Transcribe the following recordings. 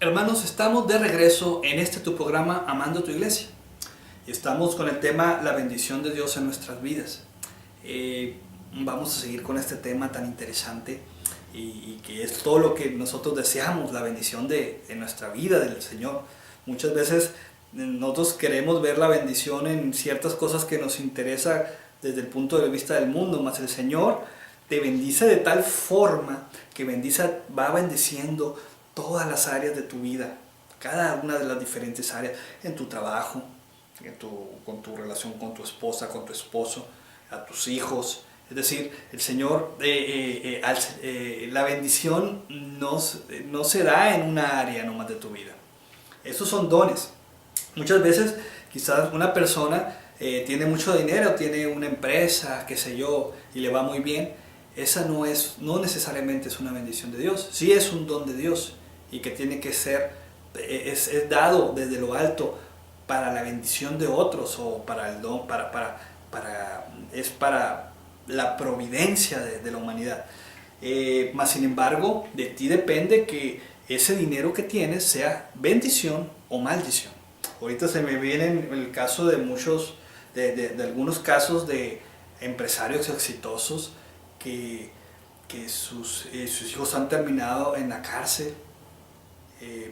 Hermanos, estamos de regreso en tu programa Amando tu Iglesia. Y estamos con el tema la bendición de Dios en nuestras vidas. Vamos a seguir con este tema tan interesante y que es todo lo que nosotros deseamos, la bendición de nuestra vida del Señor. Muchas veces nosotros queremos ver la bendición en ciertas cosas que nos interesa desde el punto de vista del mundo, mas el Señor te bendice de tal forma que va bendiciendo todas las áreas de tu vida, cada una de las diferentes áreas, en tu trabajo, con tu relación con tu esposa, con tu esposo, a tus hijos. Es decir, el Señor, la bendición no se da en una área nomás de tu vida. Esos son dones. Muchas veces quizás una persona tiene mucho dinero, tiene una empresa, qué sé yo, y le va muy bien. Esa no necesariamente es una bendición de Dios. Sí es un don de Dios y que tiene que ser, es dado desde lo alto para la bendición de otros o para el don, es para la providencia de la humanidad. Mas sin embargo, de ti depende que ese dinero que tienes sea bendición o maldición. Ahorita se me viene el caso de algunos casos de empresarios exitosos que sus hijos han terminado en la cárcel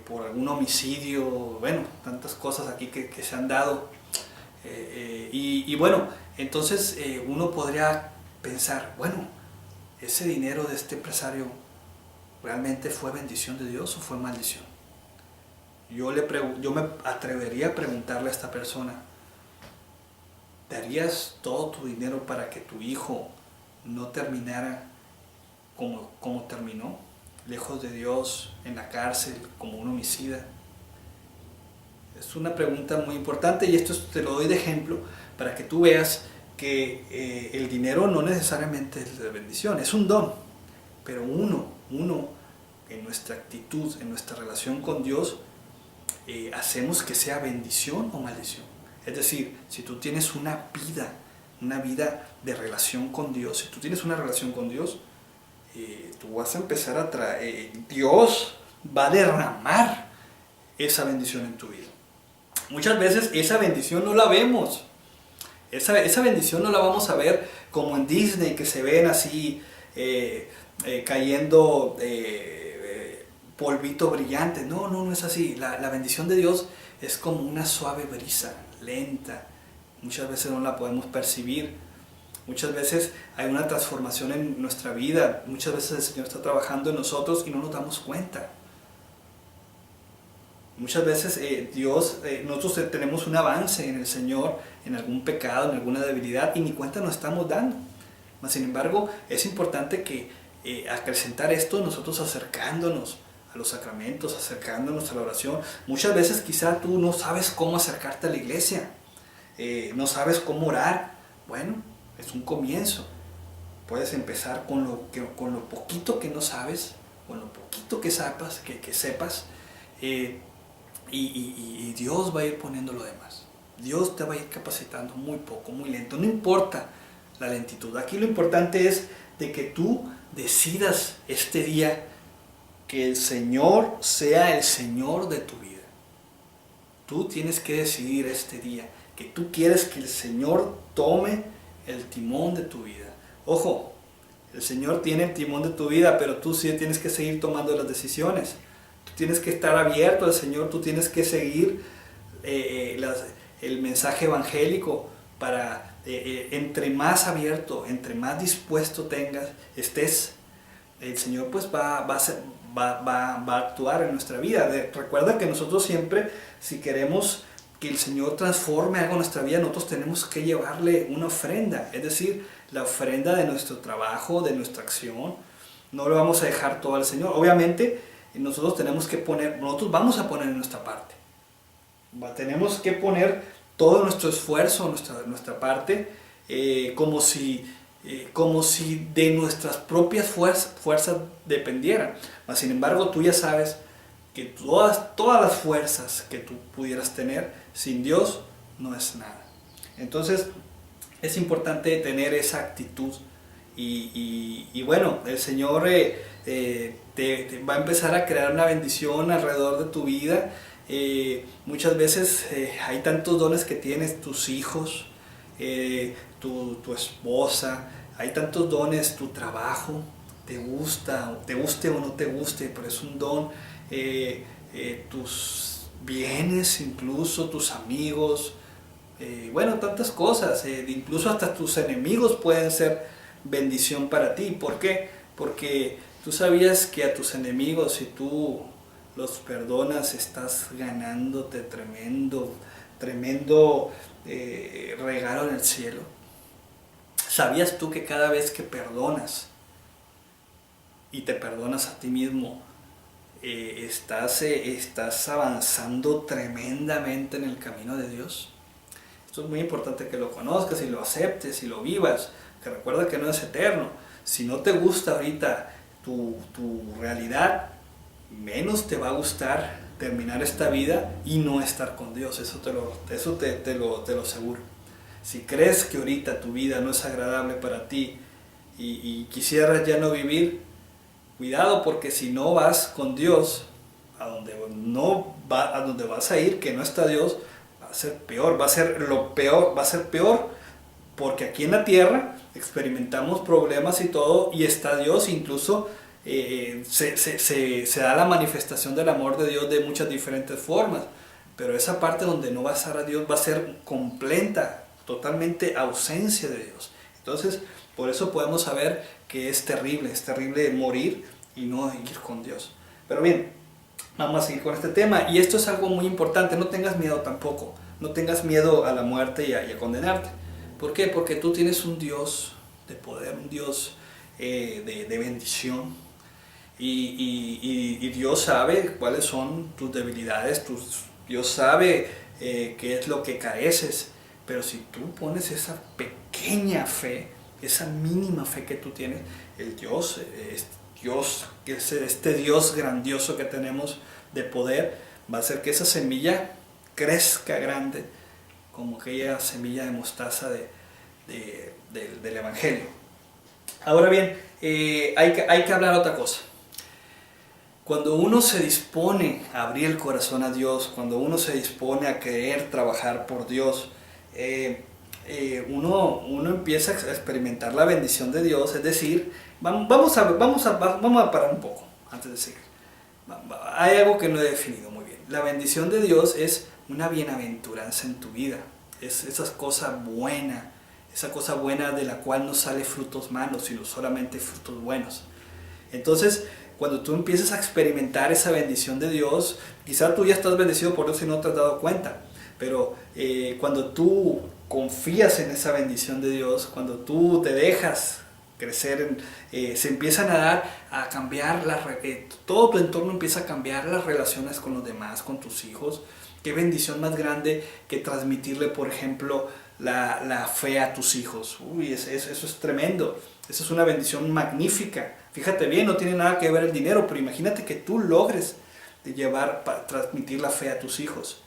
por algún homicidio, bueno, tantas cosas aquí que se han dado. Y bueno, entonces uno podría pensar, bueno, ese dinero de este empresario ¿realmente fue bendición de Dios o fue maldición? Yo me atrevería a preguntarle a esta persona, ¿darías todo tu dinero para que tu hijo no terminara como terminó? Lejos de Dios, en la cárcel, como un homicida. Es una pregunta muy importante y esto te lo doy de ejemplo para que tú veas que el dinero no necesariamente es de bendición, es un don. Pero uno en nuestra actitud, en nuestra relación con Dios, hacemos que sea bendición o maldición. Es decir, si tú tienes una vida de relación con Dios, si tú tienes una relación con Dios, tú vas a empezar a traer, Dios va a derramar esa bendición en tu vida. Muchas veces esa bendición no la vemos, esa bendición no la vamos a ver como en Disney, que se ven así cayendo polvito brillante. No es así. La bendición de Dios es como una suave brisa, lenta. Muchas veces no la podemos percibir. Muchas veces hay una transformación en nuestra vida. Muchas veces el Señor está trabajando en nosotros y no nos damos cuenta. Muchas veces nosotros tenemos un avance en el Señor, en algún pecado, en alguna debilidad, y ni cuenta nos estamos dando. Mas, sin embargo, es importante que acrecentar esto, nosotros acercándonos a los sacramentos, acercándonos a la oración. Muchas veces quizá tú no sabes cómo acercarte a la iglesia, no sabes cómo orar. Bueno, es un comienzo. Puedes empezar con lo poquito que no sabes, con lo poquito que sepas, y Dios va a ir poniendo lo demás. Dios te va a ir capacitando muy poco, muy lento. No importa la lentitud. Aquí lo importante es de que tú decidas este día que el Señor sea el Señor de tu vida. Tú tienes que decidir este día que tú quieres que el Señor tome el timón de tu vida. Ojo, el Señor tiene el timón de tu vida, pero tú sí tienes que seguir tomando las decisiones. Tú tienes que estar abierto al Señor, tú tienes que seguir el mensaje evangélico para entre más abierto, entre más dispuesto estés, el Señor pues va a actuar en nuestra vida. Recuerda que nosotros siempre, si queremos que el Señor transforme algo en nuestra vida, nosotros tenemos que llevarle una ofrenda, es decir, la ofrenda de nuestro trabajo, de nuestra acción. No lo vamos a dejar todo al Señor. Obviamente, nosotros vamos a poner nuestra parte. Tenemos que poner todo nuestro esfuerzo, nuestra parte, como si de nuestras propias fuerzas dependieran. Mas, sin embargo, tú ya sabes que todas las fuerzas que tú pudieras tener sin Dios no es nada. Entonces es importante tener esa actitud y bueno, el Señor te va a empezar a crear una bendición alrededor de tu vida. Muchas veces hay tantos dones que tienes, tus hijos, tu esposa, hay tantos dones, tu trabajo, te guste o no te guste, pero es un don, tus bienes, incluso tus amigos, bueno, tantas cosas, incluso hasta tus enemigos pueden ser bendición para ti. ¿Por qué? Porque tú sabías que a tus enemigos, si tú los perdonas, estás ganándote tremendo regalo en el cielo. ¿Sabías tú que cada vez que perdonas y te perdonas a ti mismo, estás avanzando tremendamente en el camino de Dios? Esto es muy importante que lo conozcas y lo aceptes y lo vivas, que recuerda que no es eterno. Si no te gusta ahorita tu realidad, menos te va a gustar terminar esta vida y no estar con Dios. Eso te lo aseguro. Si crees que ahorita tu vida no es agradable para ti y quisieras ya no vivir, cuidado, porque si no vas con Dios a donde vas a ir, que no está Dios, va a ser peor, va a ser peor, porque aquí en la tierra experimentamos problemas y todo, y está Dios. Incluso se da la manifestación del amor de Dios de muchas diferentes formas, pero esa parte donde no va a estar a Dios va a ser completa, totalmente ausencia de Dios. Entonces, por eso podemos saber que es terrible morir y no ir con Dios. Pero bien, vamos a seguir con este tema, y esto es algo muy importante. No tengas miedo tampoco, no tengas miedo a la muerte y a condenarte. ¿Por qué? Porque tú tienes un Dios de poder, un Dios de bendición, y Dios sabe cuáles son tus debilidades, Dios sabe qué es lo que careces, pero si tú pones esa pequeña fe, esa mínima fe que tú tienes, el Dios, este Dios grandioso que tenemos de poder, va a hacer que esa semilla crezca grande, como aquella semilla de mostaza del Evangelio. Ahora bien, hay que hablar otra cosa. Cuando uno se dispone a abrir el corazón a Dios, cuando uno se dispone a querer trabajar por Dios, uno empieza a experimentar la bendición de Dios. Es decir, vamos a parar un poco antes de seguir. Hay algo que no he definido muy bien. La bendición de Dios es una bienaventuranza en tu vida. Es esa cosa buena de la cual no sale frutos malos, sino solamente frutos buenos. Entonces, cuando tú empiezas a experimentar esa bendición de Dios, quizá tú ya estás bendecido por Dios y no te has dado cuenta, pero cuando tú confías en esa bendición de Dios, cuando tú te dejas crecer, se empiezan a cambiar, todo tu entorno empieza a cambiar, las relaciones con los demás, con tus hijos. Qué bendición más grande que transmitirle, por ejemplo, la fe a tus hijos. Eso es tremendo. Eso es una bendición magnífica. Fíjate bien, no tiene nada que ver el dinero, pero imagínate que tú logres transmitir la fe a tus hijos,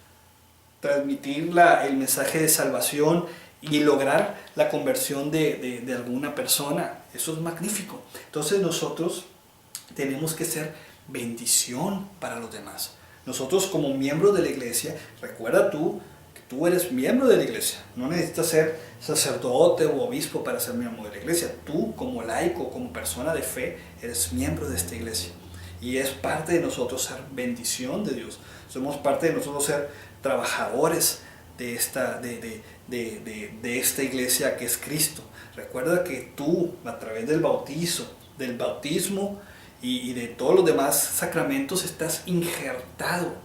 transmitir el mensaje de salvación y lograr la conversión de alguna persona. Eso es magnífico. Entonces nosotros tenemos que ser bendición para los demás. Nosotros como miembros de la iglesia, recuerda tú que tú eres miembro de la iglesia. No necesitas ser sacerdote o obispo para ser miembro de la iglesia. Tú como laico, como persona de fe, eres miembro de esta iglesia. Y es parte de nosotros ser bendición de Dios. Somos parte de nosotros ser trabajadores de esta iglesia que es Cristo. Recuerda que tú, a través del bautismo y de todos los demás sacramentos, estás injertado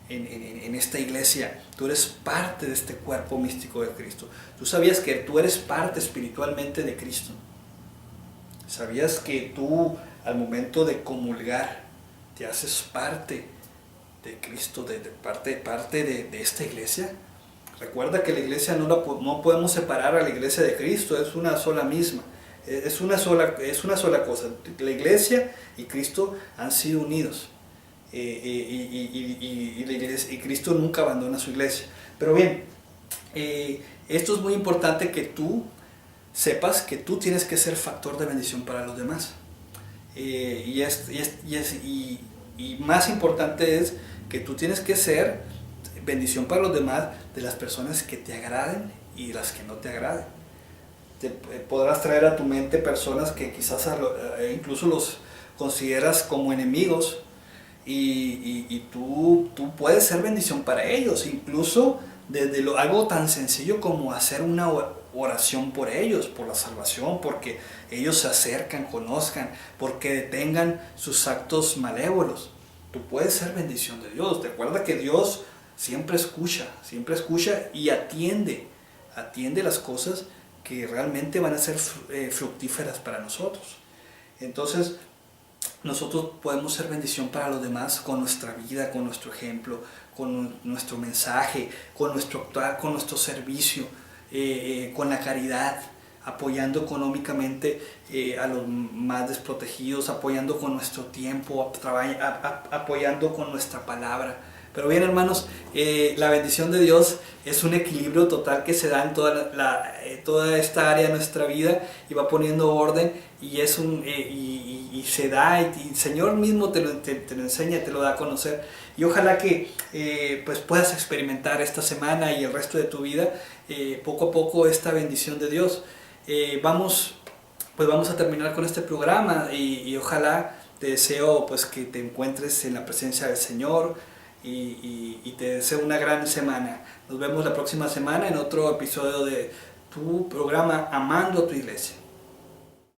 en esta iglesia. Tú eres parte de este cuerpo místico de Cristo. Tú sabías que tú eres parte espiritualmente de Cristo. ¿Sabías que tú, al momento de comulgar, te haces parte de Cristo, parte de esta iglesia? Recuerda que la iglesia no podemos separar a la iglesia de Cristo, es una sola misma, es una sola cosa. La iglesia y Cristo han sido unidos, y Cristo nunca abandona su iglesia. Pero bien, esto es muy importante, que tú sepas que tú tienes que ser factor de bendición para los demás. Y más importante es que tú tienes que ser bendición para los demás de las personas que te agraden y las que no te agraden. Podrás traer a tu mente personas que quizás incluso los consideras como enemigos y tú puedes ser bendición para ellos, incluso desde algo tan sencillo como hacer una oración por ellos, por la salvación, porque ellos se acercan, conozcan, porque detengan sus actos malévolos. Tú puedes ser bendición de Dios. Recuerda que Dios siempre escucha y atiende las cosas que realmente van a ser fructíferas para nosotros. Entonces, nosotros podemos ser bendición para los demás con nuestra vida, con nuestro ejemplo, con nuestro mensaje, con nuestro actuar, con nuestro servicio, con la caridad, apoyando económicamente a los más desprotegidos, apoyando con nuestro tiempo, apoyando con nuestra palabra. Pero bien, hermanos, la bendición de Dios es un equilibrio total que se da en toda esta área de nuestra vida y va poniendo orden y se da y el Señor mismo te lo enseña, te lo da a conocer. Y ojalá que pues puedas experimentar esta semana y el resto de tu vida poco a poco esta bendición de Dios. Vamos a terminar con este programa y ojalá te deseo pues que te encuentres en la presencia del Señor. Y te deseo una gran semana. Nos vemos la próxima semana en otro episodio de tu programa Amando a tu Iglesia.